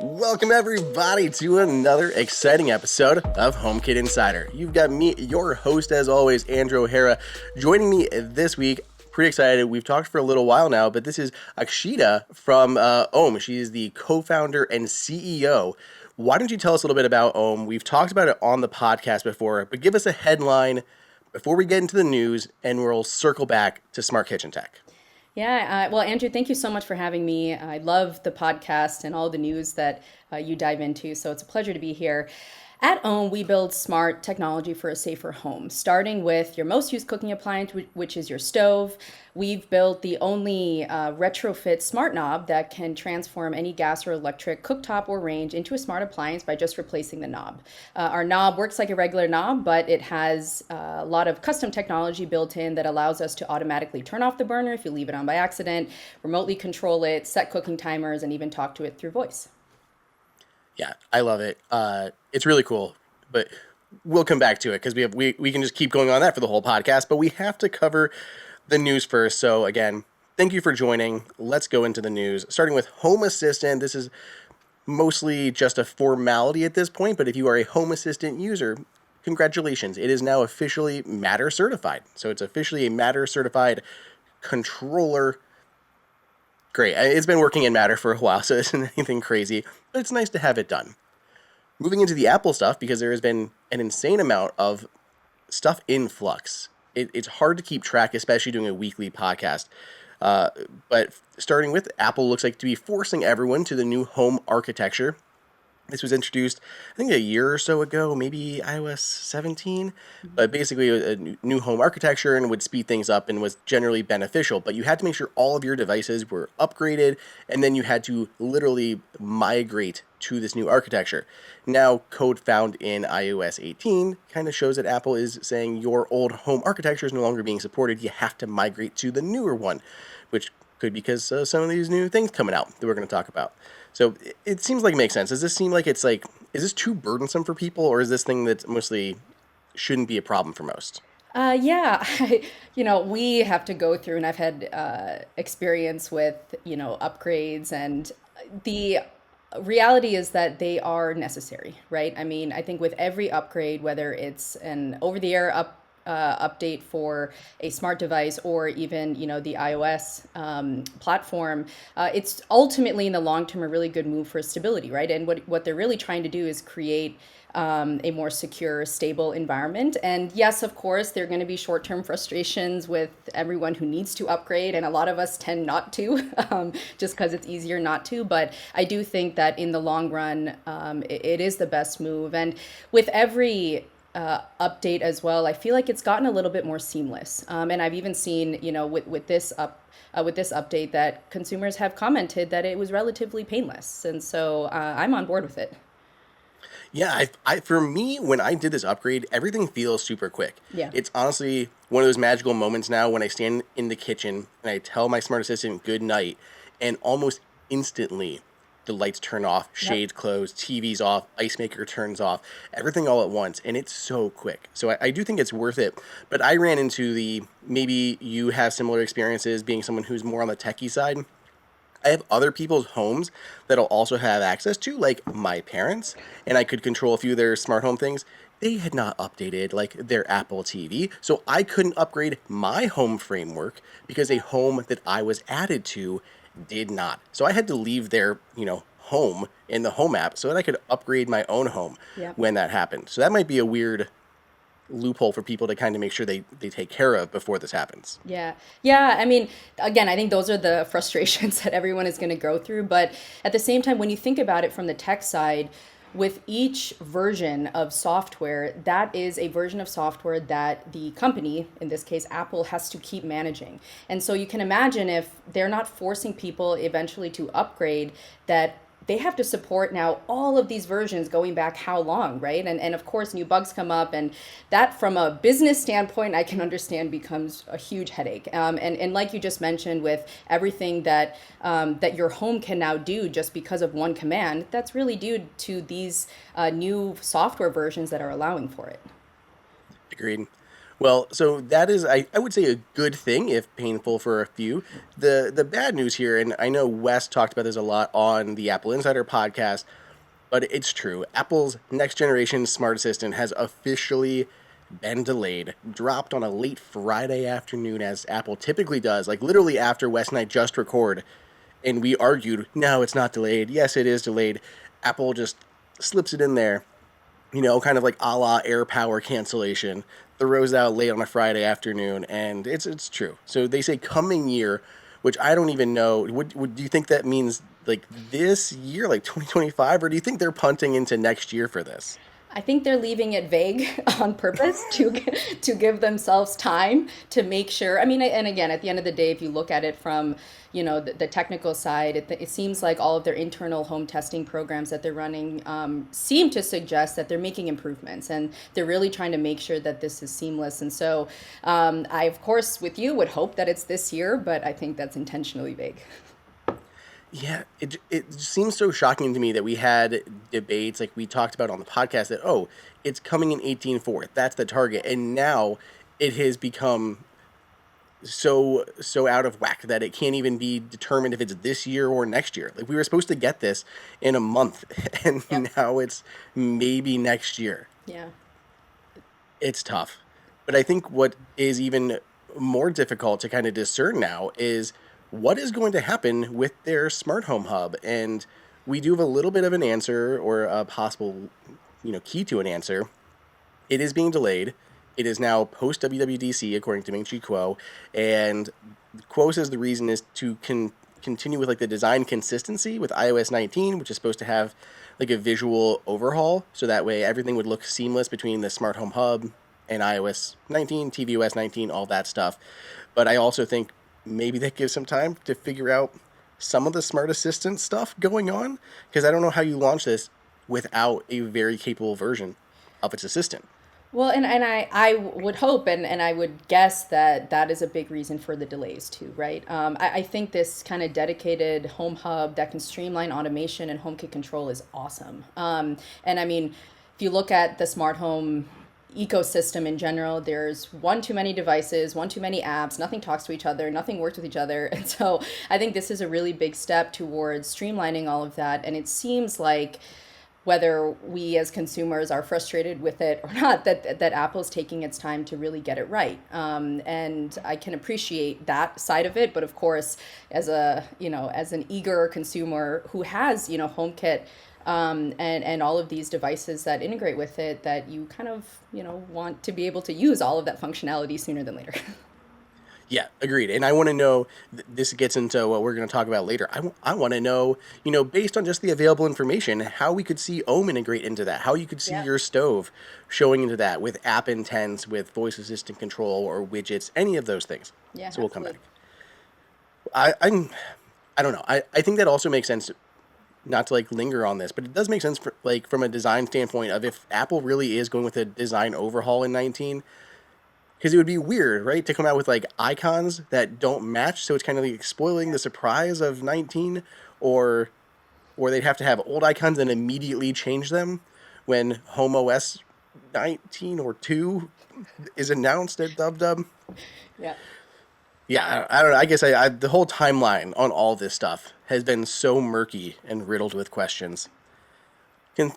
Welcome everybody to another exciting episode of HomeKit Insider. You've got me, your host as always, Andrew O'Hara. Joining me this week, pretty excited. We've talked for a little while now, but this is Akshita from Ome. She is the co-founder and CEO. Why don't you tell us a little bit about Ome? We've talked about it on the podcast before, but give us a headline before we get into the news, and we'll circle back to smart kitchen tech. Yeah, well, Andrew, thank you so much for having me. I love the podcast and all the news that you dive into, so it's a pleasure to be here. At Ome, we build smart technology for a safer home, starting with your most used cooking appliance, which is your stove. We've built the only retrofit smart knob that can transform any gas or electric cooktop or range into a smart appliance by just replacing the knob. Our knob works like a regular knob, but it has a lot of custom technology built in that allows us to automatically turn off the burner if you leave it on by accident, remotely control it, set cooking timers, and even talk to it through voice. Yeah, I love it. It's really cool, but we'll come back to it because we can just keep going on that for the whole podcast. But we have to cover the news first. So again, thank you for joining. Let's go into the news. Starting with Home Assistant. This is mostly just a formality at this point, but if you are a Home Assistant user, congratulations. It is now officially Matter certified. So it's officially a Matter certified controller. Great. It's been working in Matter for a while, so it isn't anything crazy, but it's nice to have it done. Moving into the Apple stuff, because there has been an insane amount of stuff in flux. It's hard to keep track, especially doing a weekly podcast. But starting with Apple looks like to be forcing everyone to the new home architecture. This was introduced, I think, a year or so ago, maybe iOS 17, but basically a new home architecture and would speed things up and was generally beneficial. But you had to make sure all of your devices were upgraded, and then you had to literally migrate to this new architecture. Now, code found in iOS 18 kind of shows that Apple is saying your old home architecture is no longer being supported. You have to migrate to the newer one, which could be because some of these new things coming out that we're going to talk about. So it seems like it makes sense. Does this seem like it's like, is this too burdensome for people, or is this thing that mostly shouldn't be a problem for most? Yeah, we have to go through, and I've had experience with, upgrades, and the reality is that they are necessary, right? I mean, I think with every upgrade, whether it's an over-the-air update for a smart device or even the iOS platform, it's ultimately in the long term a really good move for stability, right? And what they're really trying to do is create a more secure, stable environment. And yes, of course, there are going to be short-term frustrations with everyone who needs to upgrade, and a lot of us tend not to, just because it's easier not to. But I do think that in the long run, it is the best move. And with every update as well, I feel like it's gotten a little bit more seamless. And I've even seen, with this update, that consumers have commented that it was relatively painless, and so I'm on board with it. Yeah, for me, when I did this upgrade, everything feels super quick. Yeah. It's honestly one of those magical moments now when I stand in the kitchen and I tell my smart assistant good night, and almost instantly the lights turn off, Yep. shades close, TV's off, ice maker turns off, everything all at once, and it's so quick. So I do think it's worth it. But I ran into maybe you have similar experiences being someone who's more on the techie side. I have other people's homes that I'll also have access to, like my parents, and I could control a few of their smart home things. They had not updated like their Apple TV, so I couldn't upgrade my home framework because a home that I was added to did not. So I had to leave their, home in the home app so that I could upgrade my own home Yep. when that happened. So that might be a weird loophole for people to kind of make sure they take care of before this happens. Yeah. Yeah. I mean, again, I think those are the frustrations that everyone is going to go through. But at the same time, when you think about it from the tech side, with each version of software, that is a version of software that the company, in this case Apple, has to keep managing. And so you can imagine if they're not forcing people eventually to upgrade, that they have to support now all of these versions going back how long, right? And of course, new bugs come up, and that, from a business standpoint, I can understand becomes a huge headache. And like you just mentioned, with everything that your home can now do just because of one command, that's really due to these new software versions that are allowing for it. Agreed. Well, so that is, I would say, a good thing, if painful for a few. The bad news here, and I know Wes talked about this a lot on the Apple Insider podcast, but it's true. Apple's next generation smart assistant has officially been delayed, dropped on a late Friday afternoon, as Apple typically does, like literally after Wes and I just record, and we argued, no, it's not delayed. Yes, it is delayed. Apple just slips it in there, kind of like a la air power cancellation. Throws out late on a Friday afternoon, and it's true. So they say coming year, which I don't even know. Would do you think that means like this year, like 2025, or do you think they're punting into next year for this? I think they're leaving it vague on purpose to give themselves time to make sure. I mean, and again, at the end of the day, if you look at it from the technical side, it seems like all of their internal home testing programs that they're running seem to suggest that they're making improvements and they're really trying to make sure that this is seamless. And so, I of course with you would hope that it's this year, but I think that's intentionally vague. Yeah, it seems so shocking to me that we had debates like we talked about on the podcast that, oh, it's coming in 18.4. That's the target, and now it has become so out of whack that it can't even be determined if it's this year or next year. Like we were supposed to get this in a month, and Yep. now it's maybe next year. Yeah. It's tough. But I think what is even more difficult to kind of discern now is what is going to happen with their smart home hub. And we do have a little bit of an answer, or a possible, key to an answer. It is being delayed. It is now post WWDC, according to Ming Chi Kuo. And Kuo says the reason is to continue with like the design consistency with iOS 19, which is supposed to have like a visual overhaul, so that way everything would look seamless between the smart home hub and iOS 19, tvOS 19, all that stuff. But I also think maybe that gives some time to figure out some of the smart assistant stuff going on, because I don't know how you launch this without a very capable version of its assistant. Well, and I would hope and I would guess that that is a big reason for the delays too, right? I think this kind of dedicated home hub that can streamline automation and HomeKit control is awesome. And I mean, if you look at the smart home ecosystem in general, there's one too many devices, one too many apps, nothing talks to each other, nothing works with each other. And so I think this is a really big step towards streamlining all of that. And it seems like whether we as consumers are frustrated with it or not, that Apple's taking its time to really get it right. And I can appreciate that side of it, but of course, as as an eager consumer who has HomeKit and all of these devices that integrate with it, that you kind of want to be able to use all of that functionality sooner than later. Yeah, agreed. And I want to know, this gets into what we're going to talk about later. I want to know, based on just the available information, how we could see Ome integrate into that, how you could see Yeah. your stove showing into that with app intents, with voice assistant control or widgets, any of those things. Yeah, So we'll come back. absolutely. I don't know. I think that also makes sense, not to like linger on this, but it does make sense for like from a design standpoint of if Apple really is going with a design overhaul in 19, because it would be weird, right, to come out with like icons that don't match, so it's kind of like spoiling the surprise of 19, or they'd have to have old icons and immediately change them when Home OS 19 or 2 is announced at Dub Dub. Yeah. Yeah, I don't know. I guess the whole timeline on all this stuff has been so murky and riddled with questions. Con-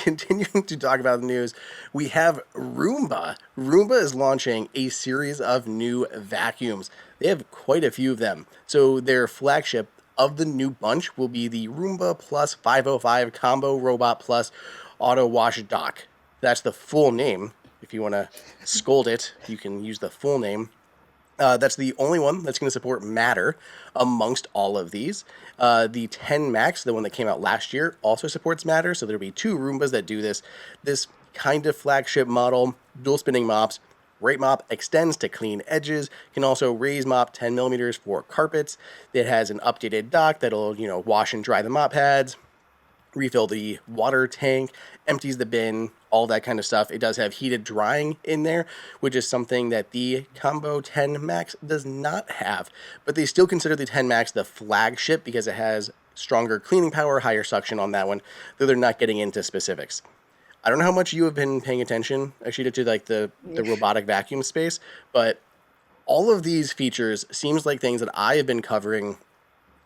Continuing to talk about the news, we have Roomba. Roomba is launching a series of new vacuums. They have quite a few of them. So their flagship of the new bunch will be the Roomba Plus 505 Combo Robot Plus Auto Wash Dock. That's the full name. If you want to scold it, you can use the full name. That's the only one that's going to support Matter amongst all of these. The 10 Max, the one that came out last year, also supports Matter. So there'll be two Roombas that do this. This kind of flagship model, dual spinning mops. Rate mop extends to clean edges. Can also raise mop 10 millimeters for carpets. It has an updated dock that'll wash and dry the mop pads, refill the water tank, empties the bin, all that kind of stuff. It does have heated drying in there, which is something that the Combo 10 Max does not have. But they still consider the 10 Max the flagship because it has stronger cleaning power, higher suction on that one, though they're not getting into specifics. I don't know how much you have been paying attention actually to like the robotic vacuum space, but all of these features seems like things that I have been covering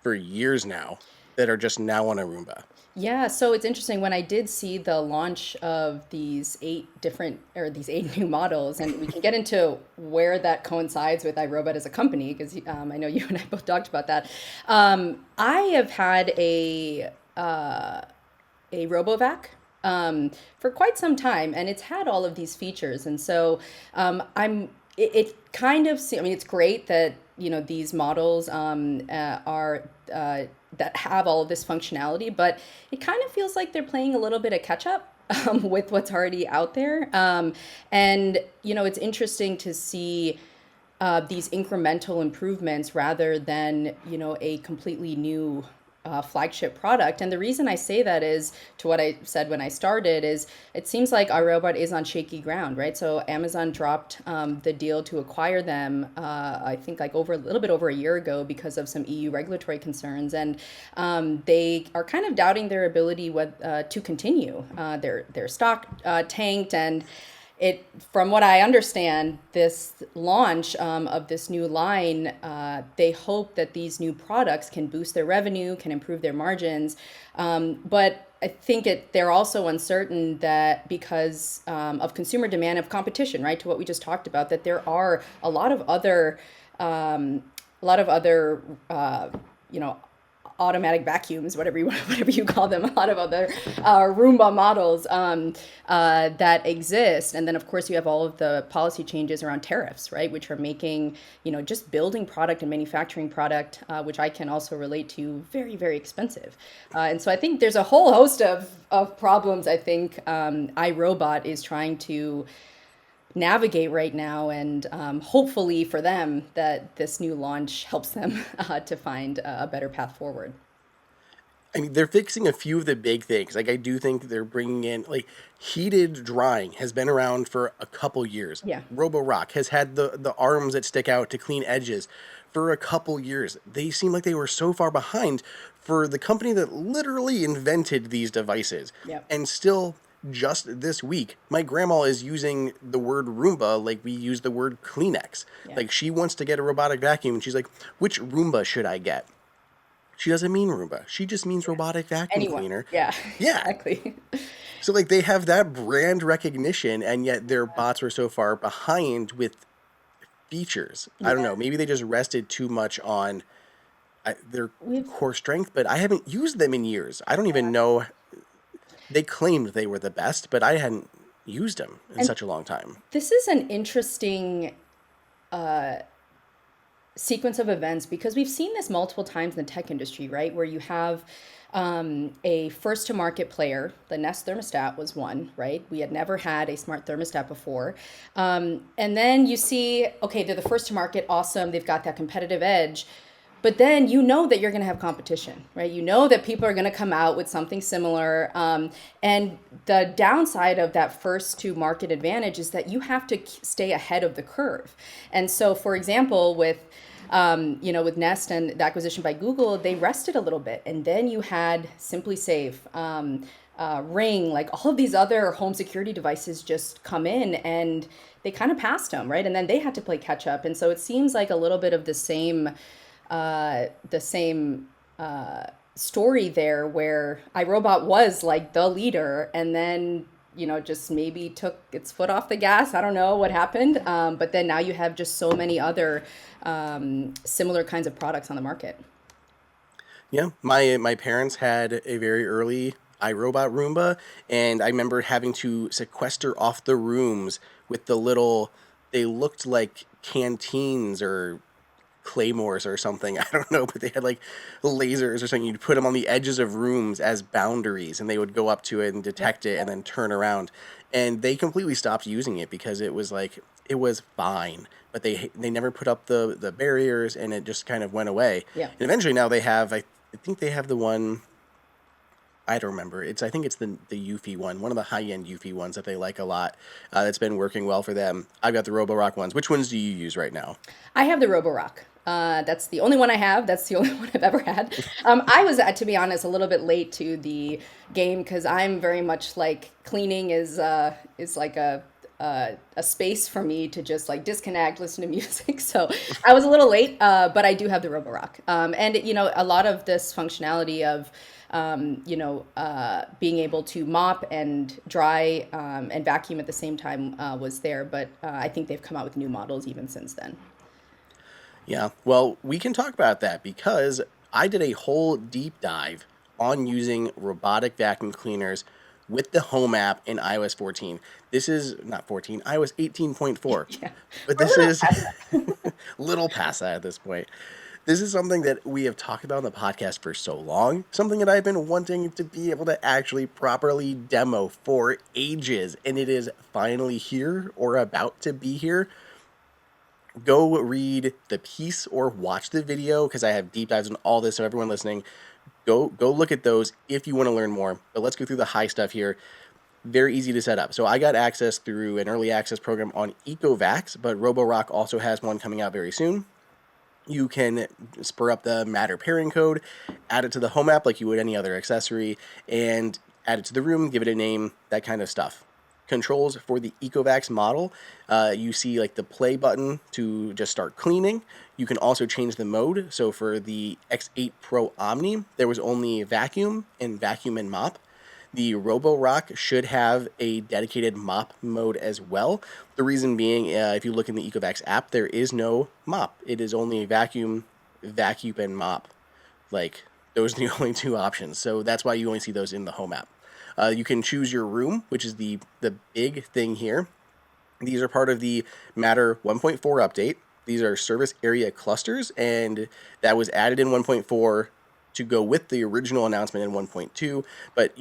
for years now that are just now on a Roomba. Yeah, so it's interesting when I did see the launch of these these eight new models, and we can get into where that coincides with iRobot as a company, because I know you and I both talked about that. I have had a Robovac for quite some time, and it's had all of these features. And so it kind of, I mean, it's great that these models are that have all of this functionality, but it kind of feels like they're playing a little bit of catch up. With what's already out there. And, it's interesting to see these incremental improvements rather than a completely new flagship product. And the reason I say that is to what I said when I started is it seems like our robot is on shaky ground, right? So Amazon dropped the deal to acquire them, I think like over a little bit over a year ago because of some EU regulatory concerns, and they are kind of doubting their ability to continue. Their stock tanked, and it, from what I understand, this launch of this new line, they hope that these new products can boost their revenue, can improve their margins. But I think they're also uncertain that because of consumer demand of competition, right? To what we just talked about, that there are a lot of other, you know, automatic vacuums, whatever you call them, a lot of other Roomba models that exist. And then, of course, you have all of the policy changes around tariffs, right, which are making, just building product and manufacturing product, which I can also relate to, very, very expensive. And so I think there's a whole host of problems I think iRobot is trying to navigate right now, and hopefully for them that this new launch helps them to find a better path forward. I mean, they're fixing a few of the big things. Like, I do think they're bringing in, like, heated drying has been around for a couple years. Yeah. Roborock has had the arms that stick out to clean edges for a couple years. They seem like they were so far behind for the company that literally invented these devices. Yep. And still, just this week, my grandma is using the word Roomba like we use the word Kleenex. Yeah. Like, she wants to get a robotic vacuum, and she's like, which Roomba should I get? She doesn't mean Roomba. She just means robotic vacuum Anyone. cleaner. Yeah. Yeah. Exactly. So like they have that brand recognition, and yet their bots were so far behind with features. I don't Yeah. know. Maybe they just rested too much on their We've core strength, but I haven't used them in years. I don't even know. They claimed they were the best, but I hadn't used them in and such a long time. this is an interesting sequence of events because we've seen this multiple times in the tech industry, right? Where you have a first to market player. The Nest thermostat was one, right? We had never had a smart thermostat before. And then you see, okay, they're the first to market, awesome, they've got that competitive edge. But then you know that you're going to have competition, right? You know that people are going to come out with something similar. And the downside of that first to market advantage is that you have to stay ahead of the curve. And so, for example, with Nest and the acquisition by Google, they rested a little bit, and then you had Simply Safe, Ring, like all of these other home security devices just come in, and they kind of passed them, right? And then they had to play catch up, and so it seems like a little bit of the same story there, where iRobot was like the leader, and then just maybe took its foot off the gas. I don't know what happened. But then now you have just so many other similar kinds of products on the market. Yeah, my parents had a very early iRobot Roomba, and I remember having to sequester off the rooms with the little. They looked like canteens or claymores or something. I don't know, but they had like lasers or something. You'd put them on the edges of rooms as boundaries, and they would go up to it and detect it, and then turn around. And they completely stopped using it because it was like it was fine, but they never put up the barriers, and it just kind of went away. Yeah. And eventually now they have I think they have the one. I don't remember. I think it's the Eufy one of the high end Eufy ones that they like a lot. That's been working well for them. I've got the Roborock ones. Which ones do you use right now? I have the Roborock. That's the only one I have. That's the only one I've ever had. I was, to be honest, a little bit late to the game because I'm very much like cleaning is like a space for me to just like disconnect, listen to music. So I was a little late, but I do have the Roborock, and a lot of this functionality of being able to mop and dry and vacuum at the same time was there. But I think they've come out with new models even since then. Yeah, well, we can talk about that because I did a whole deep dive on using robotic vacuum cleaners with the Home app in iOS 14. This is not 14, iOS 18.4. Yeah, But we're a this little is past little past that at this point. This is something that we have talked about on the podcast for so long, something that I've been wanting to be able to actually properly demo for ages, and it is finally here or about to be here. Go read the piece or watch the video because I have deep dives on all this. So everyone listening, go look at those if you want to learn more. But let's go through the high stuff here. Very easy to set up. So I got access through an early access program on Robovacs, but Roborock also has one coming out very soon. You can spur up the Matter pairing code, add it to the Home app like you would any other accessory, and add it to the room, give it a name, that kind of stuff. Controls for the Robovacs model, you see like the play button to just start cleaning. You can also change the mode. So for the X8 Pro Omni, there was only vacuum and mop. The Roborock should have a dedicated mop mode as well. The reason being, if you look in the Robovacs app, there is no mop. It is only vacuum, and mop. Like, those are the only two options. So that's why you only see those in the Home app. You can choose your room, which is the big thing here. These are part of the Matter 1.4 update. These are service area clusters, and that was added in 1.4 to go with the original announcement in 1.2, but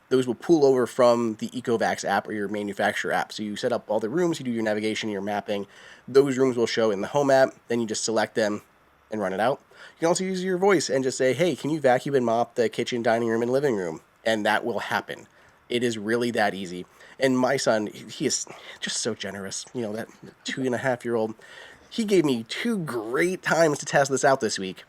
those will pull over from the Robovacs app or your manufacturer app. So you set up all the rooms, you do your navigation, your mapping. Those rooms will show in the Home app. Then you just select them and run it out. You can also use your voice and just say, hey, can you vacuum and mop the kitchen, dining room, and living room? And that will happen. It is really that easy. And my son, he is just so generous. That 2.5-year-old, he gave me 2 great times to test this out this week.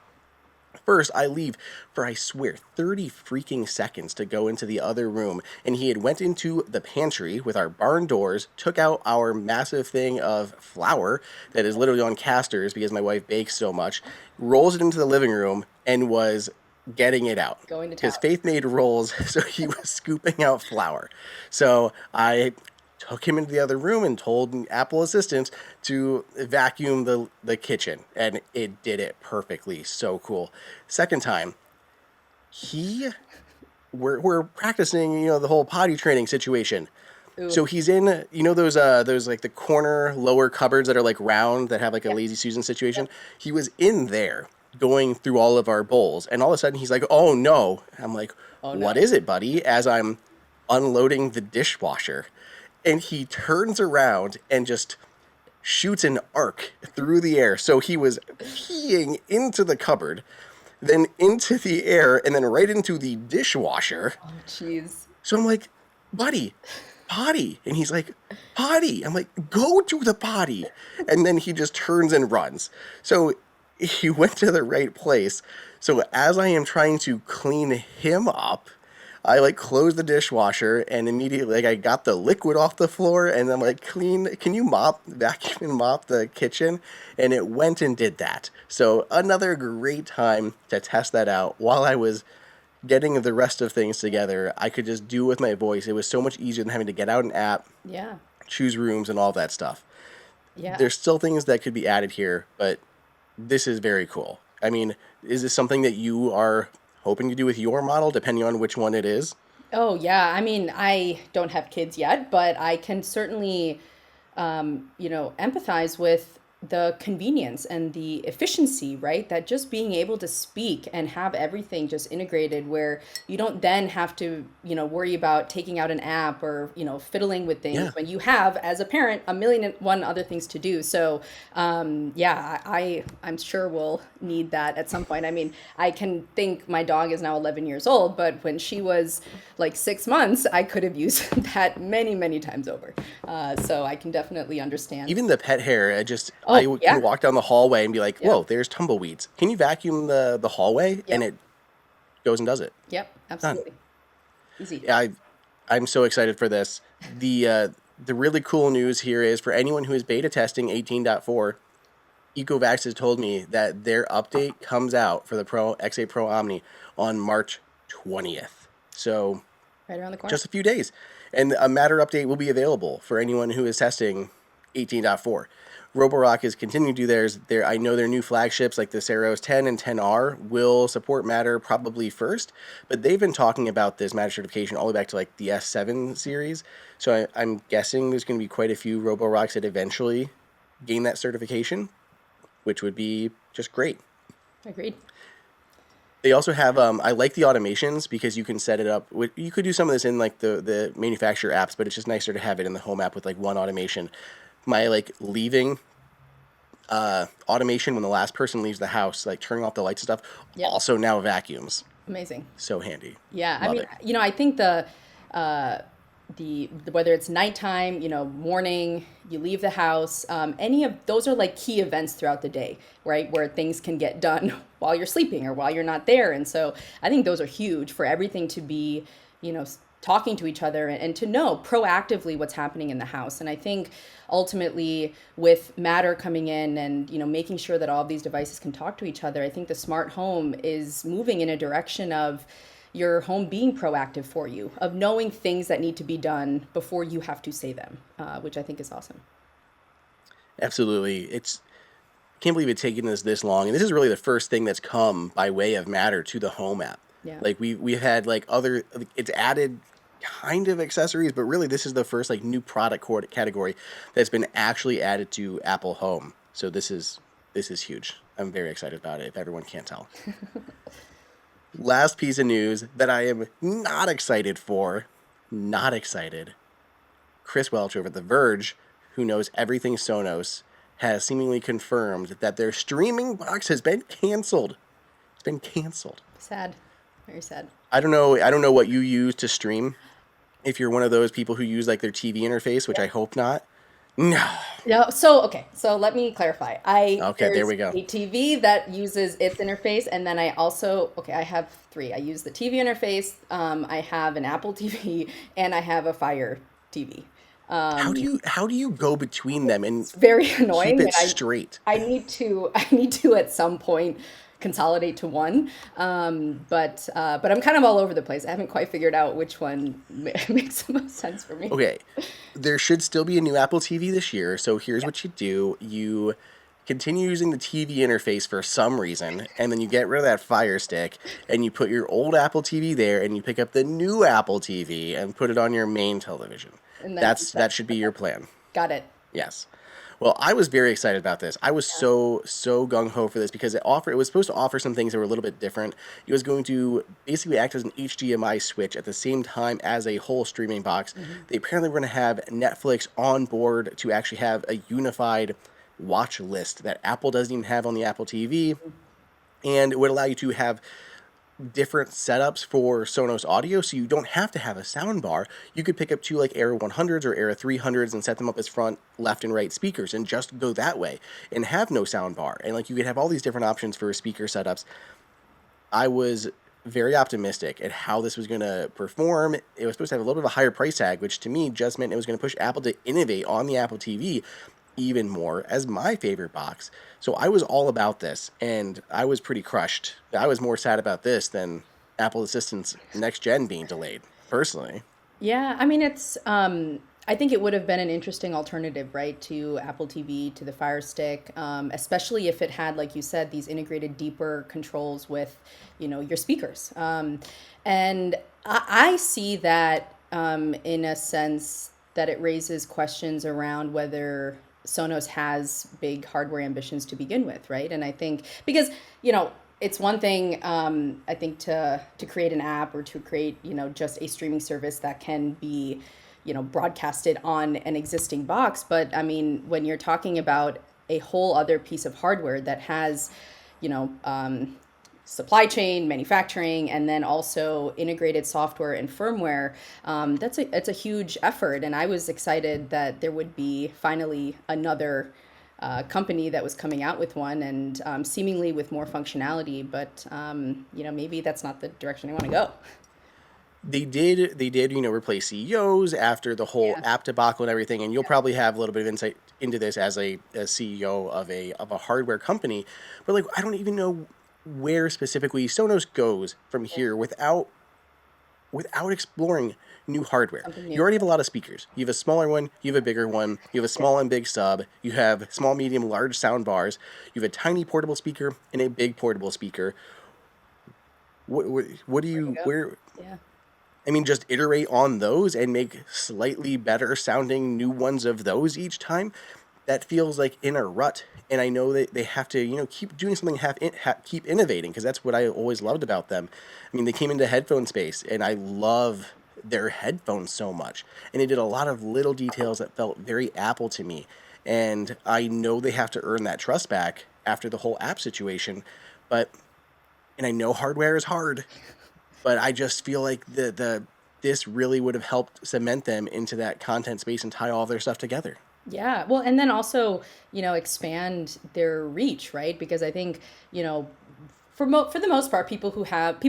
First, I leave for, I swear, 30 freaking seconds to go into the other room, and he had went into the pantry with our barn doors, took out our massive thing of flour that is literally on casters because my wife bakes so much, rolls it into the living room, and was getting it out. going to town. Because Faith made rolls, so he was scooping out flour. So I took him into the other room and told Apple Assistant to vacuum the kitchen, and it did it perfectly. So cool. Second time, we're practicing, the whole potty training situation. Ooh. So he's in, those like the corner lower cupboards that are like round that have like a lazy Susan situation. Yep. He was in there going through all of our bowls, and all of a sudden he's like, "Oh no!" I'm like, Oh "What no. is it, buddy?" As I'm unloading the dishwasher, and he turns around and just shoots an arc through the air. So he was peeing into the cupboard, then into the air, and then right into the dishwasher. Oh, jeez. So I'm like, buddy, potty. And he's like, potty. I'm like, go to the potty. And then he just turns and runs. So he went to the right place. So as I am trying to clean him up, I like closed the dishwasher and immediately like I got the liquid off the floor and I'm like, can you vacuum and mop the kitchen? And it went and did that. So another great time to test that out while I was getting the rest of things together. I could just do with my voice. It was so much easier than having to get out an app, Yeah. choose rooms and all that stuff. Yeah. There's still things that could be added here, but this is very cool. I mean, is this something that you are hoping to do with your model, depending on which one it is? Oh, yeah. I mean, I don't have kids yet, but I can certainly, empathize with the convenience and the efficiency, right? That just being able to speak and have everything just integrated where you don't then have to, worry about taking out an app or, fiddling with Yeah. things when you have, as a parent, a million and one other things to do. So, yeah, I'm sure we'll need that at some point. I mean, I can think my dog is now 11 years old, but when she was like 6 months, I could have used that many, many times over. So I can definitely understand. Even the pet hair, I just Oh, can yeah. walk down the hallway and be like, Yep. whoa, there's tumbleweeds. Can you vacuum the hallway? And Yep. it goes and does it. Yep. Done. Absolutely. Easy. Yeah, I'm so excited for this. The really cool news here is for anyone who is beta testing 18.4, Ecovacs has told me that their update comes out for the Pro X8 Pro Omni on March 20th. So Right around the corner. just a few days. And a Matter update will be available for anyone who is testing 18.4. Roborock is continuing to do theirs. I know their new flagships like the Ceros 10 and 10R will support Matter probably first, but they've been talking about this Matter certification all the way back to like the S7 series. So I'm guessing there's going to be quite a few Roborocks that eventually gain that certification, which would be just great. Agreed. They also have I like the automations because you can set it up you could do some of this in like the manufacturer apps, but it's just nicer to have it in the home app with like one automation. My like leaving automation when the last person leaves the house, like turning off the lights and stuff, Yep. also now vacuums. Amazing. So handy. Yeah, I Love mean, it. I think uh, the whether it's nighttime, morning, you leave the house, any of those are like key events throughout the day, right? Where things can get done while you're sleeping or while you're not there, and so I think those are huge for everything to be, talking to each other and to know proactively what's happening in the house. And I think ultimately with Matter coming in and making sure that all of these devices can talk to each other, I think the smart home is moving in a direction of your home being proactive for you, of knowing things that need to be done before you have to say them, which I think is awesome. Absolutely. Can't believe it's taken us this long. And this is really the first thing that's come by way of Matter to the home app. Yeah. Like we've had like it's added kind of accessories, but really this is the first like new product category that's been actually added to Apple Home. So this is huge. I'm very excited about it, if everyone can't tell. Last piece of news that I am not excited for, not excited. Chris Welch over at The Verge, who knows everything Sonos, has seemingly confirmed that their streaming box has been canceled. It's been canceled. Sad. Very sad. I don't know what you use to stream. If you're one of those people who use like their TV interface, which I hope not. No. No, so okay, so let me clarify. Okay, there There's we go. a TV that uses its interface, and then I also I have three. I use the TV interface. I have an Apple TV, and I have a Fire TV. How do you go between them and It's very keep annoying, it and straight? I need to I need to at some point consolidate to one. But I'm kind of all over the place. I haven't quite figured out which one makes the most sense for me. Okay, there should still be a new Apple TV this year. So here's what you do: you continue using the TV interface for some reason, and then you get rid of that Fire Stick, and you put your old Apple TV there, and you pick up the new Apple TV and put it on your main television. And then That should be your plan. got it. Yes. Well, I was very excited about this. I was so gung ho for this because it was supposed to offer some things that were a little bit different. It was going to basically act as an HDMI switch at the same time as a whole streaming box. They apparently were going to have Netflix on board to actually have a unified watch list that Apple doesn't even have on the Apple TV, and it would allow you to have different setups for Sonos audio, so you don't have to have a sound bar. You could pick up two like Era 100s or Era 300s and set them up as front, left, and right speakers and just go that way and have no sound bar. And like you could have all these different options for speaker setups. I was very optimistic at how this was going to perform. It was supposed to have a little bit of a higher price tag, which to me just meant it was going to push Apple to innovate on the Apple TV even more as my favorite box. So I was all about this, and I was pretty crushed. I was more sad about this than Apple Assistant's next gen being delayed, personally. Yeah, I mean, I think it would have been an interesting alternative, right, to Apple TV, to the Fire Stick, especially if it had, like you said, these integrated deeper controls with, your speakers. And I see that in a sense that it raises questions around whether Sonos has big hardware ambitions to begin with, right? And I think because, it's one thing, I think, to create an app or to create, just a streaming service that can be, broadcasted on an existing box. But I mean, when you're talking about a whole other piece of hardware that has, you know, supply chain, manufacturing, and then also integrated software and firmware, it's a huge effort. And I was excited that there would be finally another company that was coming out with one, and seemingly with more functionality. But maybe that's not the direction they want to go. They did, replace CEOs after the whole Yeah. app debacle and everything. And you'll probably have a little bit of insight into this as a CEO of a hardware company. But like, I don't even know where specifically Sonos goes from Yeah. here without exploring new hardware. Something You new. already have a lot of speakers. You have a smaller one, you have a bigger one, you have a Yeah. small and big sub, you have small, medium, large sound bars, you have a tiny portable speaker and a big portable speaker. What do Where to you go? where Yeah. I mean, just iterate on those and make slightly better sounding new ones of those each time. That feels like in a rut. And I know that they have to, keep doing something, keep innovating, because that's what I always loved about them. I mean, they came into headphone space, and I love their headphones so much. And they did a lot of little details that felt very Apple to me. And I know they have to earn that trust back after the whole app situation. But, and I know hardware is hard, but I just feel like the this really would have helped cement them into that content space and tie all their stuff together. Yeah. Well, and then also, expand their reach, right? Because I think, you know, for the most part, people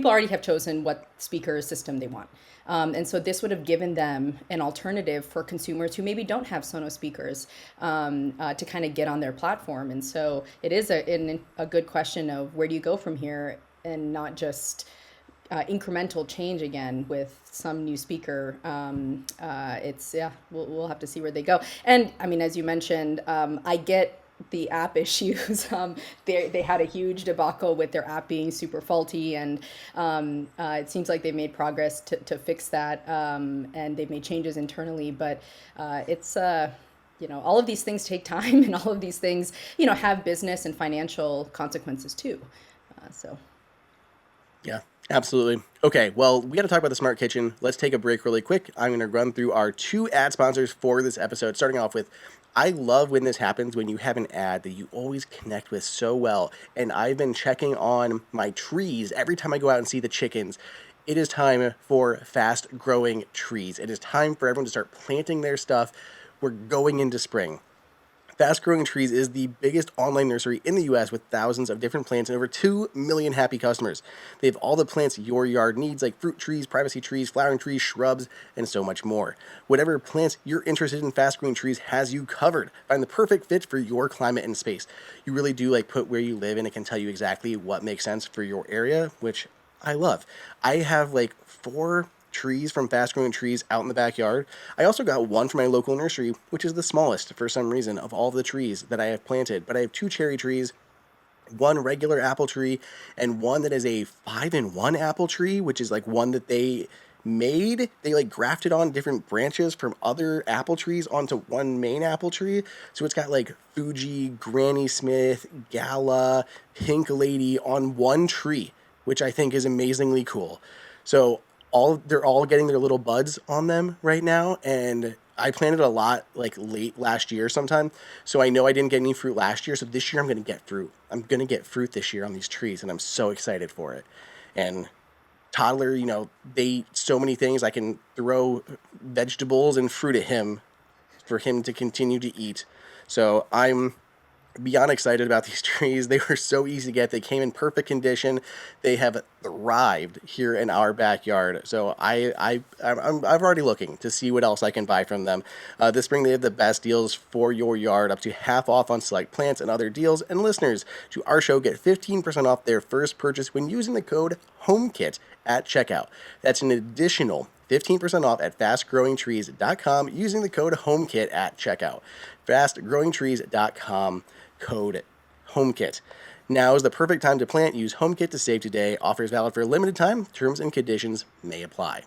already have chosen what speaker system they want. And so this would have given them an alternative for consumers who maybe don't have Sonos speakers, to kind of get on their platform. And so it is a good question of where do you go from here, and not just incremental change again with some new speaker. It's yeah, we'll have to see where they go. And I mean, as you mentioned, I get the app issues. They had a huge debacle with their app being super faulty, and it seems like they made progress to fix that, and they've made changes internally. But it's all of these things take time, and all of these things have business and financial consequences too. So. Yeah, absolutely. Okay, well, we got to talk about the smart kitchen. Let's take a break really quick. I'm going to run through our two ad sponsors for this episode, starting off with I love when this happens when you have an ad that you always connect with so well. And I've been checking on my trees every time I go out and see the chickens. It is time for fast growing trees. It is time for everyone to start planting their stuff. We're going into spring. Fast Growing Trees is the biggest online nursery in the US with thousands of different plants and over 2 million happy customers. They have all the plants your yard needs, like fruit trees, privacy trees, flowering trees, shrubs, and so much more. Whatever plants you're interested in, Fast Growing Trees has you covered. Find the perfect fit for your climate and space. You really do put where you live, and it can tell you exactly what makes sense for your area, which I love. I have 4 trees from Fast Growing Trees out in the backyard. I also got one from my local nursery, which is the smallest for some reason of all the trees that I have planted. But I have 2 cherry trees, one regular apple tree, and one that is a 5-in-1 apple tree, which is one that they made. They grafted on different branches from other apple trees onto one main apple tree. So it's got Fuji, Granny Smith, Gala, Pink Lady on one tree, which I think is amazingly cool. So they're all getting their little buds on them right now, and I planted a lot late last year sometime. So I know I didn't get any fruit last year, so this year I'm going to get fruit. I'm going to get fruit this year on these trees, and I'm so excited for it. And toddler, they eat so many things. I can throw vegetables and fruit at him for him to continue to eat. So I'm beyond excited about these trees. They were so easy to get. They came in perfect condition. They have thrived here in our backyard. So I'm already looking to see what else I can buy from them. This spring they have the best deals for your yard, up to half off on select plants and other deals. And listeners to our show get 15% off their first purchase when using the code HomeKit at checkout. That's an additional 15% off at fastgrowingtrees.com using the code HomeKit at checkout. Fastgrowingtrees.com code HomeKit. Now is the perfect time to plant. Use HomeKit to save today. Offers valid for a limited time. Terms and conditions may apply.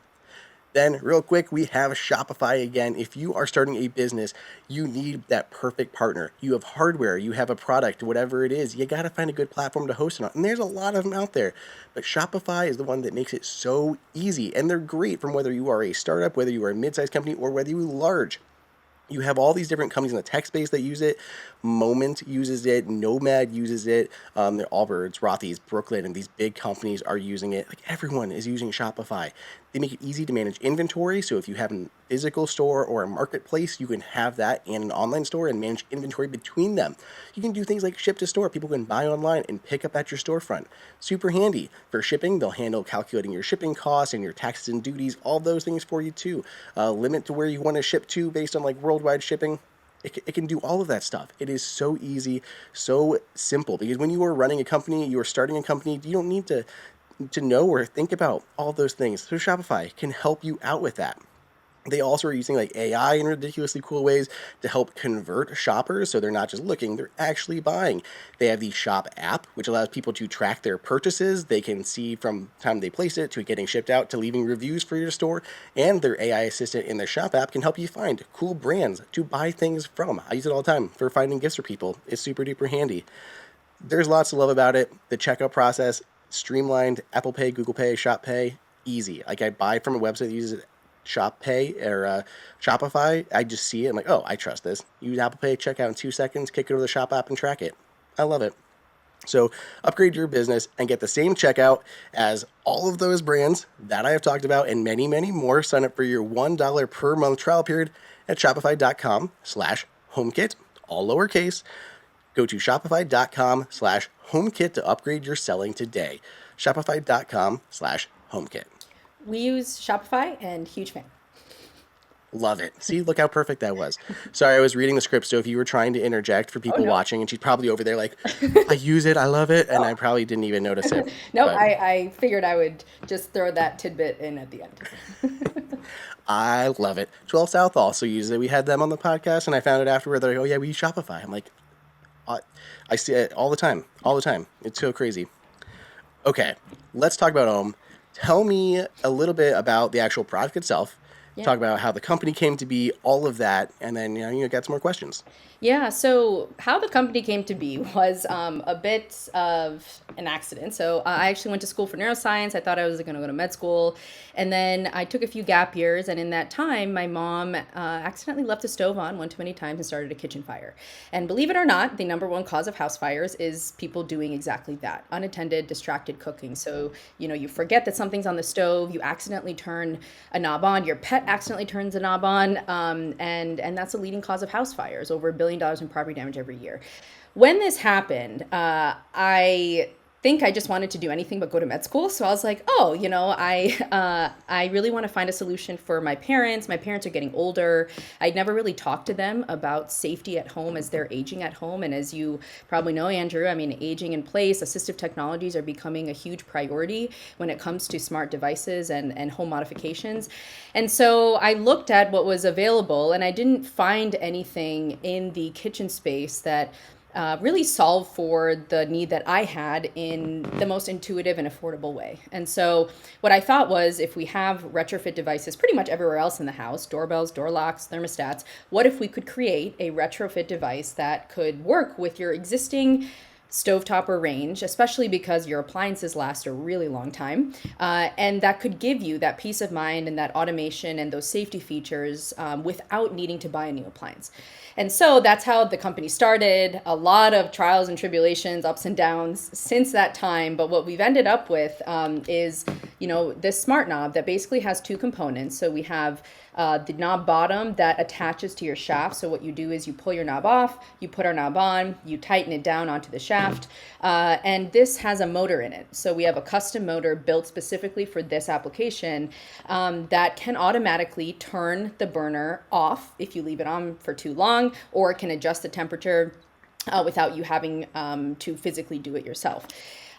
Then, real quick, we have Shopify again. If you are starting a business, you need that perfect partner. You have hardware, you have a product, whatever it is, you got to find a good platform to host it on. And there's a lot of them out there. But Shopify is the one that makes it so easy. And they're great from whether you are a startup, whether you are a mid-sized company, or whether you're large. You have all these different companies in the tech space that use it. Moment uses it. Nomad uses it. They're Allbirds, Rothy's, Brooklyn, and these big companies are using it. Everyone is using Shopify. They make it easy to manage inventory. So if you have a physical store or a marketplace, you can have that and an online store and manage inventory between them. You can do things like ship to store. People can buy online and pick up at your storefront. Super handy. For shipping, they'll handle calculating your shipping costs and your taxes and duties, all those things for you too. Limit to where you want to ship to based on like worldwide shipping. It can do all of that stuff. It is so easy, so simple. Because when you are running a company, you are starting a company, you don't need to know or think about all those things. So Shopify can help you out with that. They also are using like AI in ridiculously cool ways to help convert shoppers so they're not just looking, they're actually buying. They have the Shop app, which allows people to track their purchases. They can see from the time they place it to it getting shipped out to leaving reviews for your store. And their AI assistant in their Shop app can help you find cool brands to buy things from. I use it all the time for finding gifts for people. It's super duper handy. There's lots to love about it. The checkout process, streamlined. Apple Pay, Google Pay, Shop Pay, easy. Like I buy from a website that uses Shop Pay or Shopify. I just see it. I'm like, oh, I trust this. Use Apple Pay, check out in 2 seconds, kick it over the Shop app and track it. I love it. So upgrade your business and get the same checkout as all of those brands that I have talked about and many, many more. Sign up for your $1 per month trial period at shopify.com/HomeKit, all lowercase. Go to shopify.com/HomeKit to upgrade your selling today. Shopify.com/HomeKit. We use Shopify and huge fan. Love it. See, look how perfect that was. Sorry, I was reading the script, so if you were trying to interject for Oh people no. watching, and she's probably over there like, I use it, I love it, and I probably didn't even notice it. No, But I figured I would just throw that tidbit in at the end. I love it. 12 South also uses it. We had them on the podcast, and I found it afterward. They're like, oh, yeah, we use Shopify. I'm like, I, I see it all the time. All the time. It's so crazy. Okay, let's talk about Ome. Tell me a little bit about the actual product itself. Yeah. Talk about how the company came to be, all of that, and then got some more questions. Yeah, so how the company came to be was a bit of an accident. So I actually went to school for neuroscience. I thought I was going to go to med school. And then I took a few gap years. And in that time, my mom accidentally left the stove on one too many times and started a kitchen fire. And believe it or not, the number one cause of house fires is people doing exactly that, unattended, distracted cooking. So, you forget that something's on the stove, you accidentally turn a knob on, your pet accidentally turns a knob on, and that's a leading cause of house fires, over $1 billion in property damage every year. When this happened, I think I just wanted to do anything but go to med school. So I was like, oh, I really want to find a solution for my parents. My parents are getting older. I'd never really talked to them about safety at home as they're aging at home. And as you probably know, Andrew, I mean, aging in place, assistive technologies are becoming a huge priority when it comes to smart devices and home modifications. And so I looked at what was available, and I didn't find anything in the kitchen space that really solve for the need that I had in the most intuitive and affordable way. And so what I thought was, if we have retrofit devices pretty much everywhere else in the house, doorbells, door locks, thermostats, what if we could create a retrofit device that could work with your existing stovetop or range, especially because your appliances last a really long time. And that could give you that peace of mind and that automation and those safety features without needing to buy a new appliance. And so that's how the company started. A lot of trials and tribulations, ups and downs since that time. But what we've ended up with is, this smart knob that basically has two components. So we have the knob bottom that attaches to your shaft. So what you do is you pull your knob off, you put our knob on, you tighten it down onto the shaft, and this has a motor in it. So we have a custom motor built specifically for this application that can automatically turn the burner off if you leave it on for too long, or it can adjust the temperature without you having to physically do it yourself.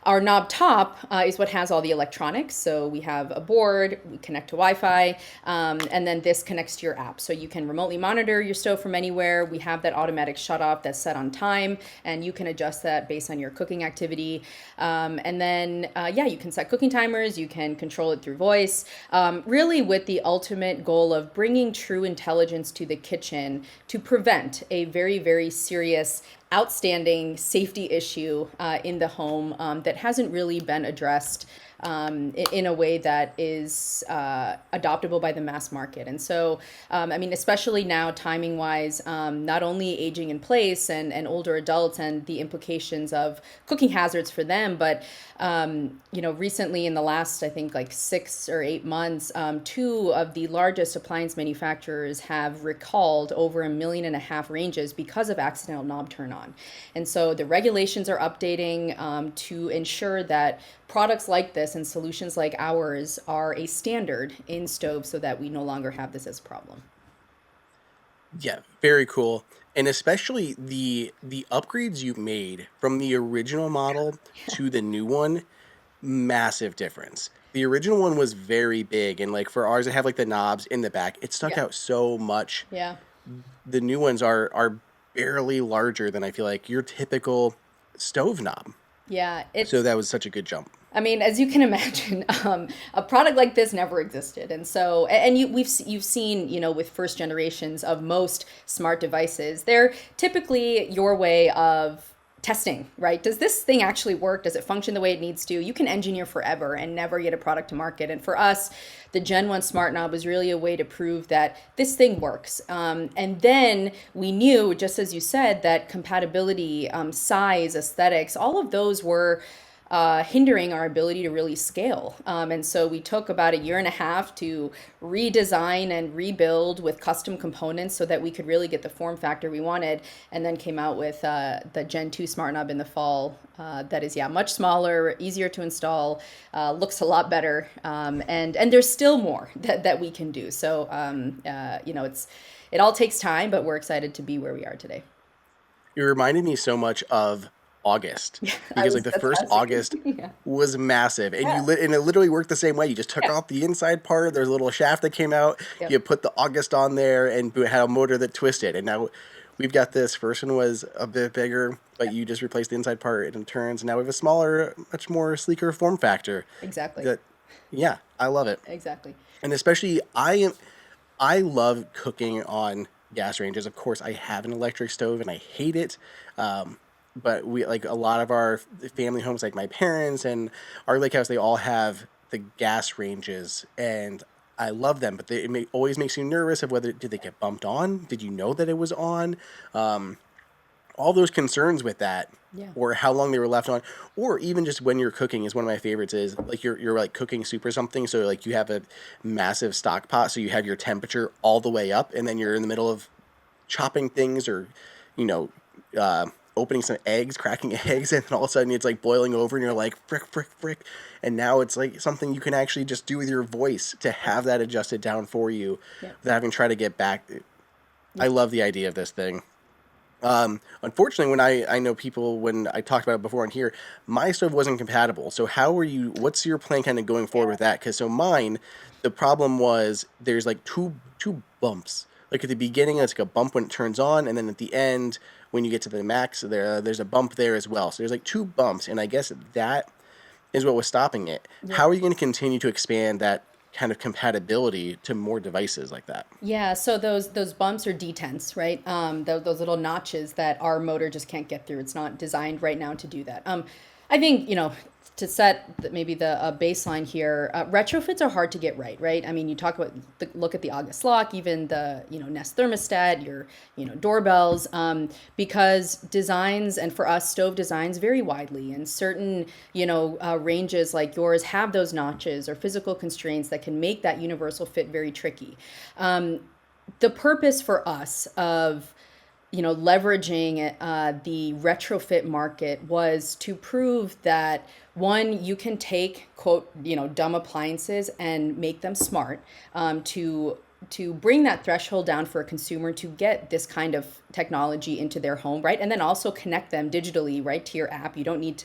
Our knob top is what has all the electronics. So we have a board, we connect to Wi-Fi, and then this connects to your app. So you can remotely monitor your stove from anywhere. We have that automatic shut off that's set on time, and you can adjust that based on your cooking activity. And then, you can set cooking timers. You can control it through voice, really with the ultimate goal of bringing true intelligence to the kitchen to prevent a very, very serious outstanding safety issue in the home that hasn't really been addressed in a way that is adoptable by the mass market. And so, I mean, especially now, timing wise, not only aging in place and older adults and the implications of cooking hazards for them, but recently in the last, I think, like 6 or 8 months, two of the largest appliance manufacturers have recalled over 1.5 million ranges because of accidental knob turn on. And so the regulations are updating to ensure that products like this and solutions like ours are a standard in stoves so that we no longer have this as a problem. Yeah, very cool. And especially the upgrades you made from the original model to the new one, massive difference. The original one was very big, and like for ours, it had like the knobs in the back. It stuck Yeah. out so much. Yeah. The new ones are barely larger than I feel like your typical stove knob. Yeah. So It's, that was such a good jump. I mean, as you can imagine, a product like this never existed, and so and you've seen with first generations of most smart devices, they're typically your way of testing, right? Does this thing actually work? Does it function the way it needs to? You can engineer forever and never get a product to market. And for us, the Gen 1 Smart Knob was really a way to prove that this thing works. And then we knew, just as you said, that compatibility, size, aesthetics, all of those were hindering our ability to really scale. And so we took about 1.5 years to redesign and rebuild with custom components so that we could really get the form factor we wanted, and then came out with the Gen 2 Smart Knob in the fall. That is, yeah, much smaller, easier to install, looks a lot better, and there's still more that we can do. So, it all takes time, but we're excited to be where we are today. It reminded me so much of August I because like was the that's first fascinating. August Yeah. was massive, and Yeah. and it literally worked the same way. You just took Yeah. off the inside part. There's a little shaft that came out. Yep. You put the August on there, and it had a motor that twisted. And now we've got this. First one was a bit bigger, but you just replaced the inside part and it turns. Now we have a smaller, much more sleeker form factor. Exactly. That, yeah, I love it. Exactly. And especially I love cooking on gas ranges. Of course, I have an electric stove and I hate it. But we like a lot of our family homes, like my parents and our lake house, they all have the gas ranges, and I love them. But always makes you nervous of whether did they get bumped on? Did you know that it was on? All those concerns with that, Yeah. or how long they were left on, or even just when you're cooking is one of my favorites. Is like you're like cooking soup or something, so like you have a massive stock pot, so you have your temperature all the way up, and then you're in the middle of chopping things or you know opening some eggs, cracking eggs, and then all of a sudden it's like boiling over, and you're like frick frick frick, and now it's like something you can actually just do with your voice to have that adjusted down for you Yeah. without having to try to get back. I Yeah. love the idea of this thing. Unfortunately, when I know people, when I talked about it before on here, my stove wasn't compatible. So how are you? What's your plan kind of going forward with that? Because so mine, the problem was there's like two bumps. Like at the beginning, it's like a bump when it turns on, and then at the end, when you get to the max, there's a bump there as well. So there's like two bumps, and I guess that is what was stopping it. Yeah. How are you going to continue to expand that kind of compatibility to more devices like that? Yeah, so those bumps are detents, right? Those little notches that our motor just can't get through. It's not designed right now to do that. I think to set maybe the baseline here, retrofits are hard to get right, right? I mean, you talk about look at the August lock, even the Nest thermostat, your doorbells, because designs and for us stove designs vary widely, and certain ranges like yours have those notches or physical constraints that can make that universal fit very tricky. The purpose for us of leveraging the retrofit market was to prove that one, you can take quote dumb appliances and make them smart, to bring that threshold down for a consumer to get this kind of technology into their home, right? And then also connect them digitally, right, to your app. You don't need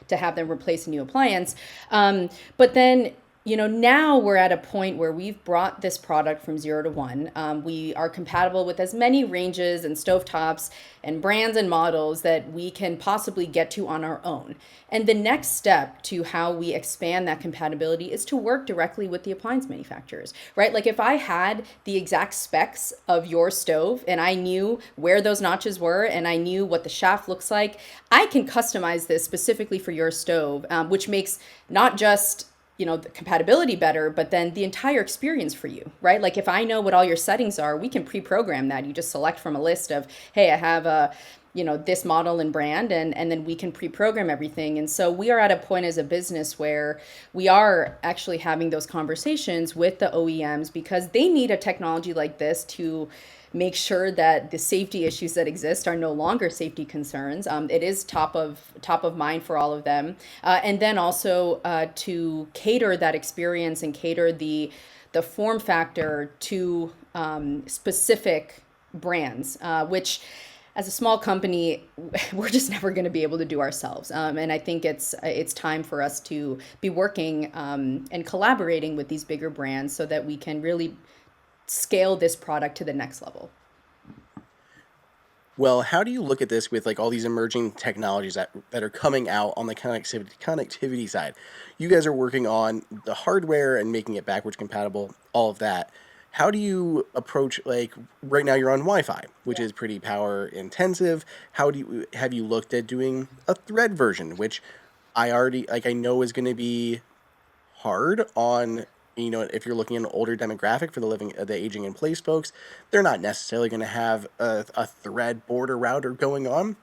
to have them replace a new appliance. But then now we're at a point where we've brought this product from 0 to 1. We are compatible with as many ranges and stovetops and brands and models that we can possibly get to on our own. And the next step to how we expand that compatibility is to work directly with the appliance manufacturers, right? Like if I had the exact specs of your stove and I knew where those notches were and I knew what the shaft looks like, I can customize this specifically for your stove, which makes not just the compatibility better, but then the entire experience for you, right? Like if I know what all your settings are, we can pre-program that. You just select from a list of, hey, I have a, this model and brand, and then we can pre-program everything. And so we are at a point as a business where we are actually having those conversations with the OEMs because they need a technology like this to make sure that the safety issues that exist are no longer safety concerns. It is top of mind for all of them, and then also to cater that experience and cater the form factor to specific brands, which as a small company, we're just never going to be able to do ourselves. And I think it's time for us to be working and collaborating with these bigger brands so that we can really scale this product to the next level. Well, how do you look at this with like all these emerging technologies that are coming out on the connectivity side? You guys are working on the hardware and making it backwards compatible, all of that. How do you approach like right now you're on Wi-Fi, which is pretty power intensive. How do you have you looked at doing a thread version, which I already like I know is going to be hard on if you're looking at an older demographic for the aging in place folks, they're not necessarily going to have a thread border router going on.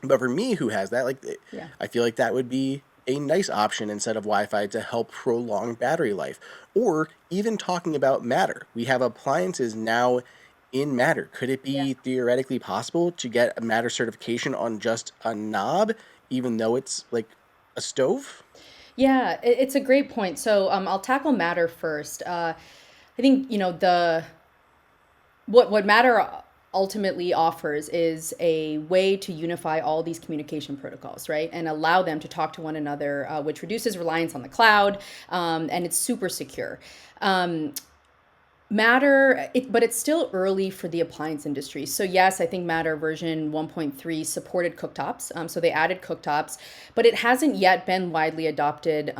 But for me, who has that, like, Yeah. I feel like that would be a nice option instead of Wi-Fi to help prolong battery life. Or even talking about Matter, we have appliances now in Matter. Could it Yeah. be theoretically possible to get a Matter certification on just a knob, even though it's like a stove? Yeah, it's a great point. So I'll tackle Matter first. I think the what Matter ultimately offers is a way to unify all these communication protocols, right, and allow them to talk to one another, which reduces reliance on the cloud, and it's super secure. But it's still early for the appliance industry. So yes, I think Matter version 1.3 supported cooktops. So they added cooktops, but it hasn't yet been widely adopted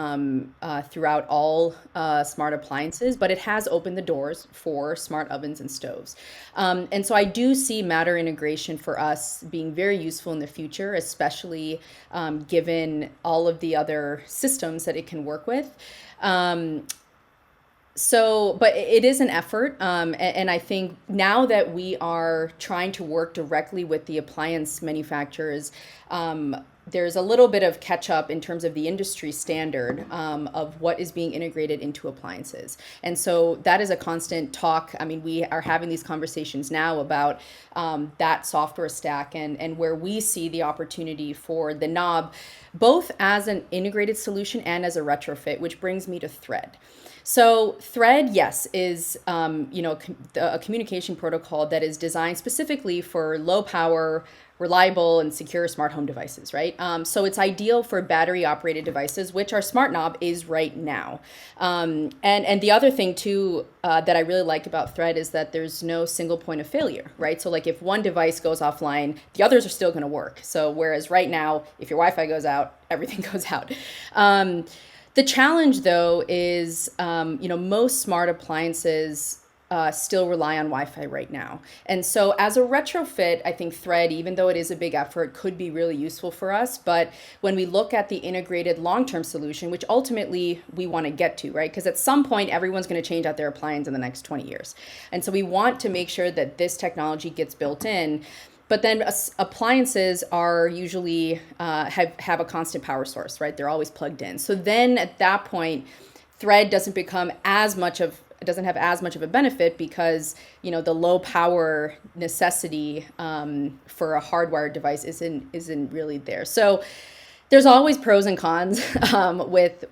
throughout all smart appliances. But it has opened the doors for smart ovens and stoves. And so I do see Matter integration for us being very useful in the future, especially given all of the other systems that it can work with. But it is an effort. And I think now that we are trying to work directly with the appliance manufacturers, there's a little bit of catch up in terms of the industry standard of what is being integrated into appliances. And so that is a constant talk. I mean, we are having these conversations now about that software stack and where we see the opportunity for the knob, both as an integrated solution and as a retrofit, which brings me to Thread. So Thread, yes, is a communication protocol that is designed specifically for low power, reliable, and secure smart home devices, right? So it's ideal for battery operated devices, which our smart knob is right now. And the other thing too that I really like about Thread is that there's no single point of failure, right? So like if one device goes offline, the others are still going to work. So whereas right now, if your Wi-Fi goes out, everything goes out. The challenge, though, is most smart appliances still rely on Wi-Fi right now. And so as a retrofit, I think Thread, even though it is a big effort, could be really useful for us. But when we look at the integrated long-term solution, which ultimately we want to get to, right? Because at some point, everyone's going to change out their appliance in the next 20 years. And so we want to make sure that this technology gets built in. But then appliances are usually have a constant power source, right? They're always plugged in. So then at that point, Thread doesn't have as much of a benefit because the low power necessity for a hardwired device isn't really there. So there's always pros and cons with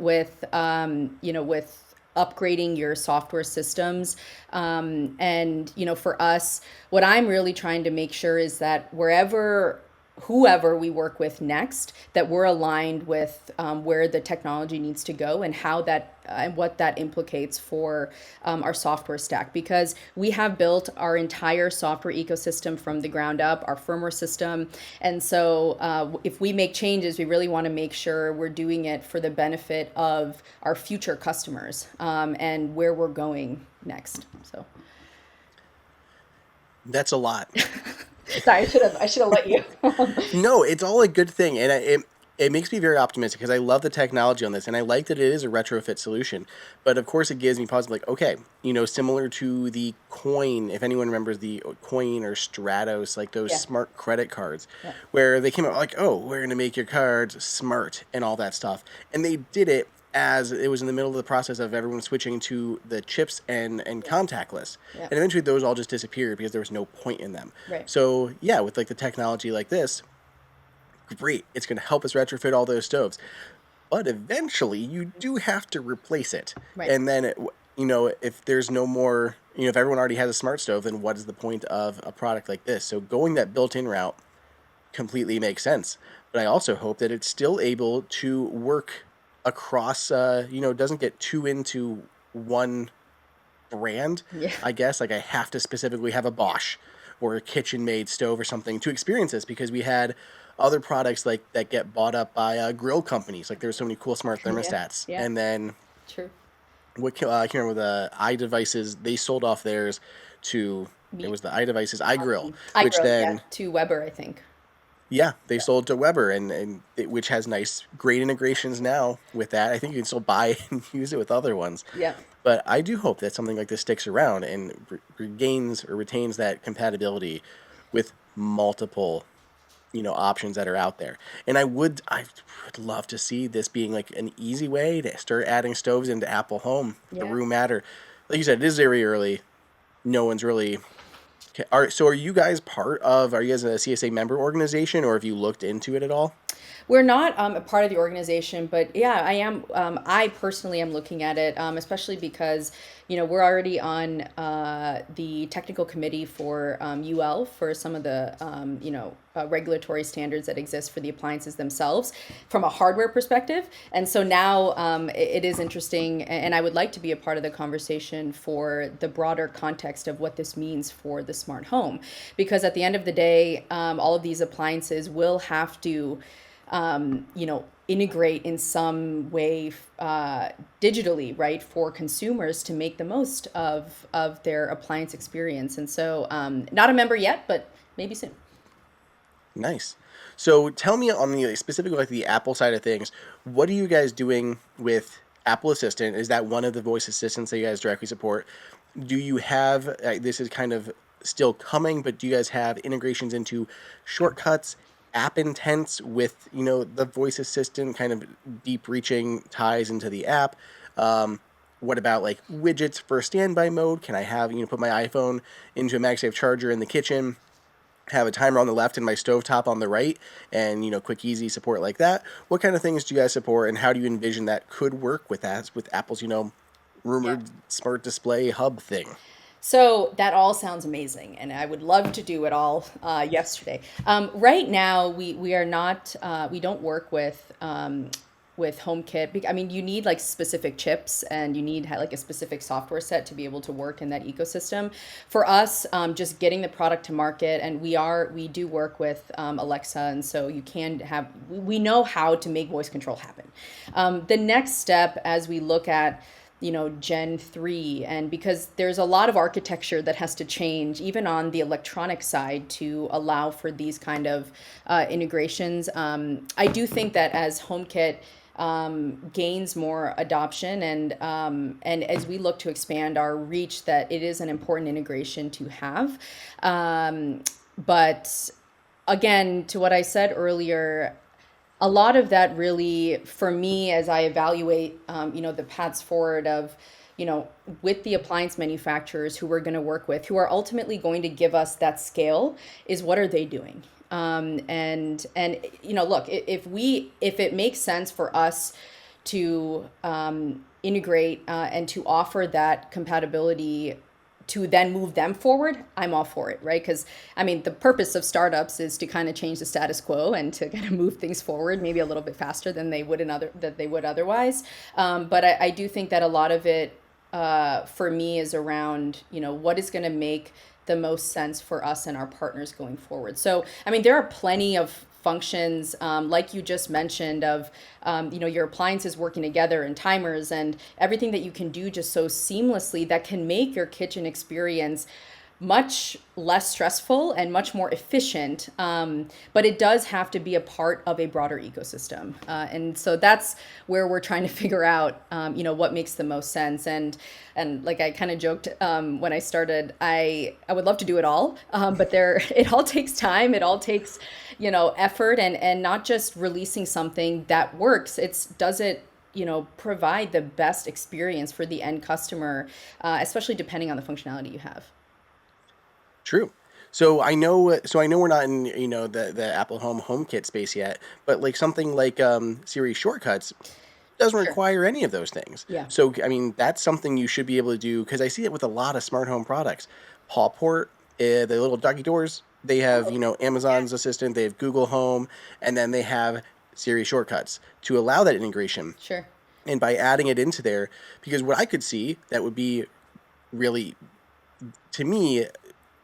upgrading your software systems. And for us, what I'm really trying to make sure is that whoever we work with next, that we're aligned with where the technology needs to go and how that and what that implicates for our software stack, because we have built our entire software ecosystem from the ground up, our firmware system. And so if we make changes, we really want to make sure we're doing it for the benefit of our future customers and where we're going next. So That's a lot. sorry, I should have let you. No, it's all a good thing, and It makes me very optimistic because I love the technology on this and I like that it is a retrofit solution. But of course, it gives me pause like, okay, similar to the coin, if anyone remembers the coin or Stratos, like those Yeah. smart credit cards, Yeah. where they came out like, oh, we're going to make your cards smart and all that stuff. And they did it as it was in the middle of the process of everyone switching to the chips and Yeah. contactless. Yeah. And eventually those all just disappeared because there was no point in them. Right. So, yeah, with like the technology like this, great. It's going to help us retrofit all those stoves. But eventually, you do have to replace it. Right. And then, if there's no more, if everyone already has a smart stove, then what is the point of a product like this? So going that built-in route completely makes sense. But I also hope that it's still able to work across, doesn't get too into one brand, Yeah. I guess. Like I have to specifically have a Bosch or a KitchenMaid stove or something to experience this because we had other products like that get bought up by grill companies. Like there's so many cool smart Yeah. thermostats, Yeah. and then True. I can't remember the iDevices. They sold off theirs to it Me. was the iDevices iGrill, I which grow, yeah, then to Weber, I think. yeah, they sold to Weber, which has nice, great integrations now with that. I think you can still buy and use it with other ones. Yeah. But I do hope that something like this sticks around and regains or retains that compatibility with multiple, options that are out there. And I would love to see this being like an easy way to start adding stoves into Apple Home, the Yeah. Room Matter. Like you said, it is very early. No one's really. So are you guys are you guys a CSA member organization or have you looked into it at all? We're not a part of the organization, but yeah, I am. I personally am looking at it, especially because we're already on the technical committee for UL for some of the regulatory standards that exist for the appliances themselves from a hardware perspective, and so now it is interesting, and I would like to be a part of the conversation for the broader context of what this means for the smart home, because at the end of the day, all of these appliances will have to integrate in some way digitally, right, for consumers to make the most of their appliance experience. And so, not a member yet, but maybe soon. Nice. So tell me on the specifically like the Apple side of things, what are you guys doing with Apple Assistant? Is that one of the voice assistants that you guys directly support? Do you have this is kind of still coming, but do you guys have integrations into shortcuts, app intents with the voice assistant, kind of deep reaching ties into the app? What about like widgets for standby mode? Can I have put my iPhone into a MagSafe charger in the kitchen? Have a timer on the left and my stovetop on the right, and quick easy support like that. What kind of things do you guys support, and how do you envision that could work with Apple's Yeah. rumored smart display hub thing? So that all sounds amazing, and I would love to do it all yesterday. Right now, we are not we don't work with HomeKit. I mean, you need like specific chips, and you need like a specific software set to be able to work in that ecosystem. For us, just getting the product to market, and we do work with Alexa, and so you can have we know how to make voice control happen. The next step, as we look at Gen 3, and because there's a lot of architecture that has to change even on the electronic side to allow for these kind of integrations. I do think that as HomeKit gains more adoption, and as we look to expand our reach, that it is an important integration to have. But again, to what I said earlier, a lot of that really, for me, as I evaluate, the paths forward of, with the appliance manufacturers who we're going to work with, who are ultimately going to give us that scale, is what are they doing? And look, if it makes sense for us to integrate and to offer that compatibility to then move them forward, I'm all for it, right? Because I mean, the purpose of startups is to kind of change the status quo and to kind of move things forward, maybe a little bit faster than they would otherwise. But I do think that a lot of it for me is around what is going to make the most sense for us and our partners going forward. So I mean, there are plenty of functions like you just mentioned of your appliances working together and timers and everything that you can do just so seamlessly that can make your kitchen experience much less stressful and much more efficient. But it does have to be a part of a broader ecosystem. And so that's where we're trying to figure out, what makes the most sense. And like I kind of joked when I started, I would love to do it all, but it all takes time. It all takes, effort and not just releasing something that works. Does it provide the best experience for the end customer, especially depending on the functionality you have. True. So I know we're not in the Apple Home HomeKit space yet, but like something like Siri shortcuts doesn't Sure. require any of those things. Yeah. So I mean that's something you should be able to do because I see it with a lot of smart home products. Pawport, the little doggy doors, they have Oh, yeah. Amazon's Assistant, they have Google Home, and then they have Siri shortcuts to allow that integration. Sure. And by adding it into there, because what I could see that would be really to me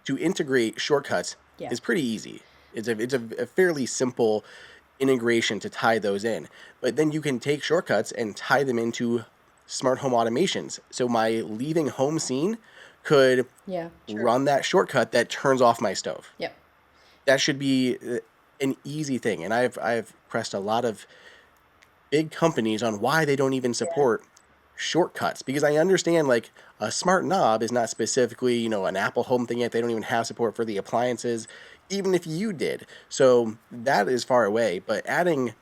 to integrate shortcuts Yeah. is pretty easy. It's a fairly simple integration to tie those in. But then you can take shortcuts and tie them into smart home automations. So my leaving home scene could Yeah. True. run that shortcut that turns off my stove. Yep. That should be an easy thing. And I've pressed a lot of big companies on why they don't even Yeah. support shortcuts because I understand like a smart knob is not specifically, an Apple Home thing yet. They don't even have support for the appliances, even if you did. So that is far away. But adding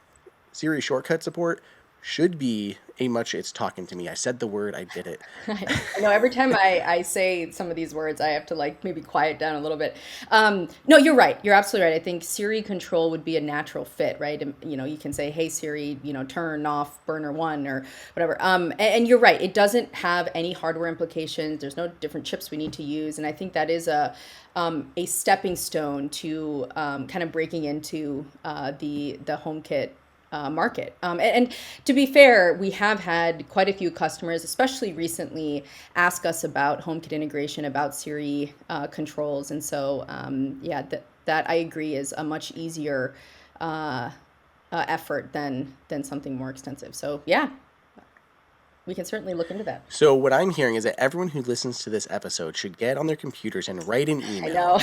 Siri shortcut support should be a much it's talking to me. I said the word, I did it. I know every time I say some of these words, I have to like maybe quiet down a little bit. No, you're right. You're absolutely right. I think Siri control would be a natural fit, right? And, you can say, "Hey Siri, turn off burner one" or whatever. And you're right. It doesn't have any hardware implications. There's no different chips we need to use, and I think that is a stepping stone to kind of breaking into the HomeKit market. And to be fair, we have had quite a few customers, especially recently, ask us about HomeKit integration, about Siri controls. And so, yeah, that I agree is a much easier effort than something more extensive. So, yeah, we can certainly look into that. So what I'm hearing is that everyone who listens to this episode should get on their computers and write an I email. know.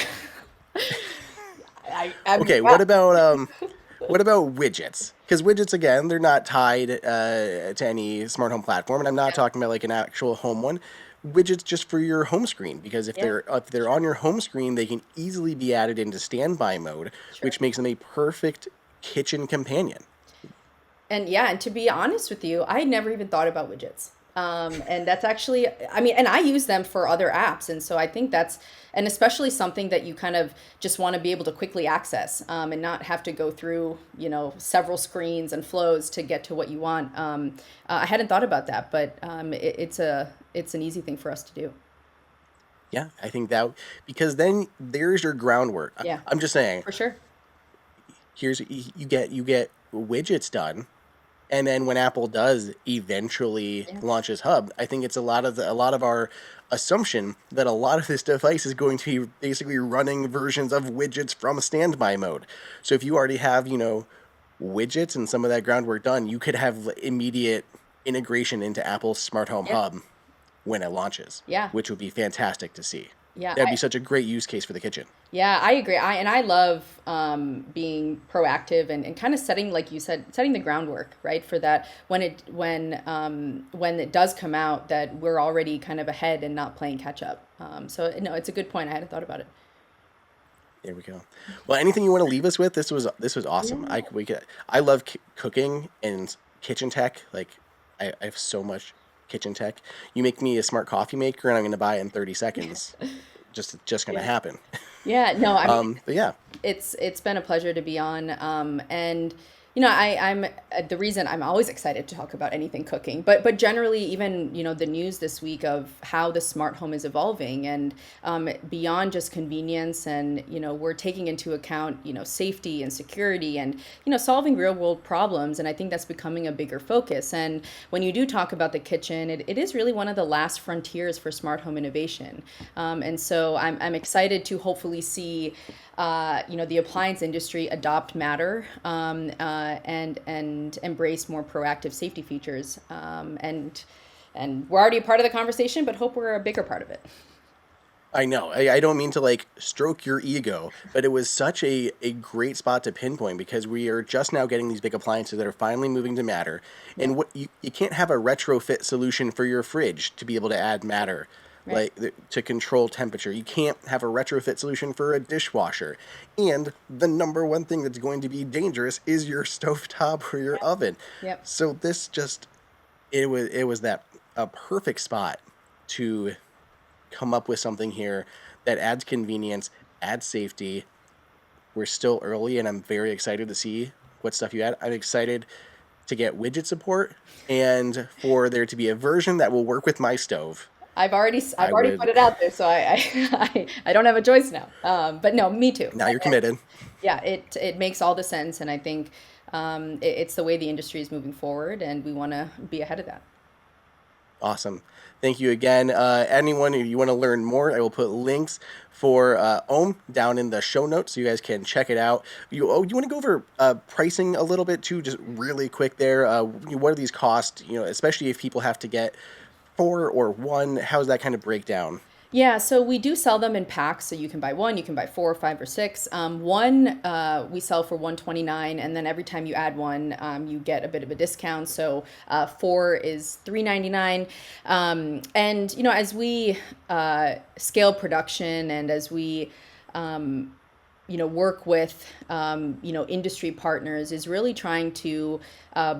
Okay, Yeah, what about widgets? Because widgets, again, they're not tied to any smart home platform, and I'm not yeah, talking about like an actual home one. Widgets just for your home screen, because if yeah, they're on your home screen, they can easily be added into standby mode, sure. which makes them a perfect kitchen companion. And yeah, and to be honest with you, I never even thought about widgets. And that's actually, I mean, and I use them for other apps. And so I think and especially something that you kind of just want to be able to quickly access and not have to go through, several screens and flows to get to what you want. I hadn't thought about that, but it's an easy thing for us to do. Yeah, I think that because then there's your groundwork. Yeah, I'm just saying, for sure. here's you get widgets done. And then when Apple does eventually Yeah. launch its hub, I think it's a lot of our assumption that a lot of this device is going to be basically running versions of widgets from standby mode. So if you already have, widgets and some of that groundwork done, you could have immediate integration into Apple's smart home Yeah. hub when it launches, Yeah. which would be fantastic to see. Yeah. That'd be such a great use case for the kitchen. Yeah, I agree. I love being proactive and kind of setting, like you said, setting the groundwork, right? For that when it does come out, that we're already kind of ahead and not playing catch up. So no, it's a good point. I hadn't thought about it. There we go. Well, anything you want to leave us with? This was awesome. Yeah. I love cooking and kitchen tech. Like I have so much kitchen tech. You make me a smart coffee maker, and I'm going to buy it in 30 seconds. Just going to Yeah. happen. Yeah. No, I mean, But yeah, it's been a pleasure to be on. And I'm the reason I'm always excited to talk about anything cooking, but generally even the news this week of how the smart home is evolving and beyond just convenience, and we're taking into account safety and security and solving real world problems, and I think that's becoming a bigger focus. And when you do talk about the kitchen, it is really one of the last frontiers for smart home innovation, and so I'm excited to hopefully see the appliance industry adopt Matter and embrace more proactive safety features. And we're already a part of the conversation, but hope we're a bigger part of it. I know. I don't mean to like stroke your ego, but it was such a great spot to pinpoint because we are just now getting these big appliances that are finally moving to matter. Yeah. And what you can't have a retrofit solution for your fridge to be able to add matter, Right. like to control temperature. You can't have a retrofit solution for a dishwasher. And the number one thing that's going to be dangerous is your stovetop or your Yep. oven. Yep. So this just it was that a perfect spot to come up with something here that adds convenience, adds safety. We're still early, and I'm very excited to see what stuff you add. I'm excited to get widget support and for there to be a version that will work with my stove. I've I already put would. it out there, so I don't have a choice now. But no, me too. Now you're committed. Yeah, it makes all the sense, and I think it's the way the industry is moving forward, and we want to be ahead of that. Awesome. Thank you again. Anyone, if you want to learn more, I will put links for Ome down in the show notes so you guys can check it out. You want to go over pricing a little bit too, just really quick there. What do these cost? Especially if people have to get four or one. How does that kind of break down? Yeah, so we do sell them in packs. So you can buy one, you can buy four, five, or six. One we sell for 129, and then every time you add one, you get a bit of a discount. So four is 399. And as we scale production and as we work with industry partners is really trying to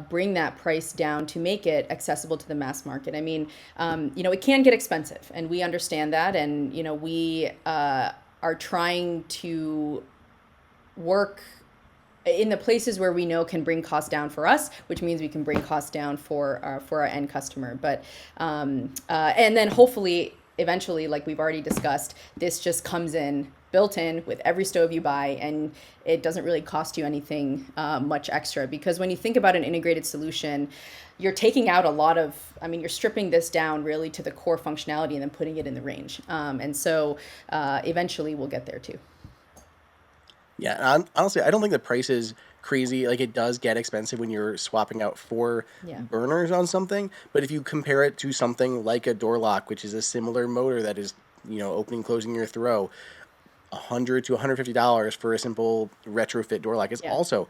bring that price down to make it accessible to the mass market. I mean, it can get expensive, and we understand that, and we are trying to work in the places where we know can bring costs down for us, which means we can bring costs down for our end customer. But and then hopefully, eventually, like we've already discussed, this just comes in built in with every stove you buy, and it doesn't really cost you anything much extra. Because when you think about an integrated solution, you're taking out a lot of, I mean, you're stripping this down really to the core functionality and then putting it in the range. And so eventually we'll get there too. Yeah, honestly, I don't think the price is crazy. Like, it does get expensive when you're swapping out four Yeah. burners on something. But if you compare it to something like a door lock, which is a similar motor that is, opening, closing your throw, $100 to $150 for a simple retrofit door lock is Yeah. also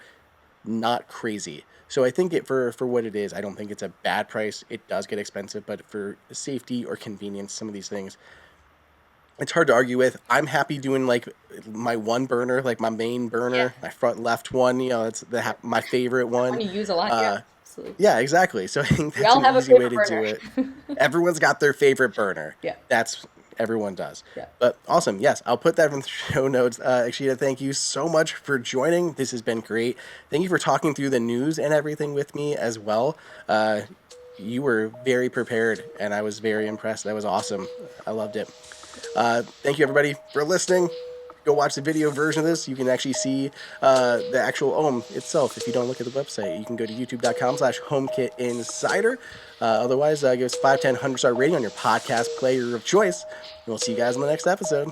not crazy. So I think for what it is, I don't think it's a bad price. It does get expensive, but for safety or convenience, some of these things it's hard to argue with. I'm happy doing like my one burner, like my main Yeah. burner, my front left one. That's my favorite One one. you use a lot. Yeah. Uh, Absolutely. yeah, exactly. So I think We that's all an have a easy way favorite to do burner. it. Everyone's got their favorite burner. Yeah. That's everyone does. Yeah. But awesome. Yes, I'll put that in the show notes. Akshita, thank you so much for joining. This has been great. Thank you for talking through the news and everything with me as well. You were very prepared, and I was very impressed. That was awesome. I loved it. Thank you, everybody, for listening. Go watch the video version of this. You can actually see the actual Ome itself. If you don't look at the website, you can go to youtube.com/HomeKit Insider. Otherwise, give us 5, 10, 100-star rating on your podcast player of choice. And we'll see you guys in the next episode.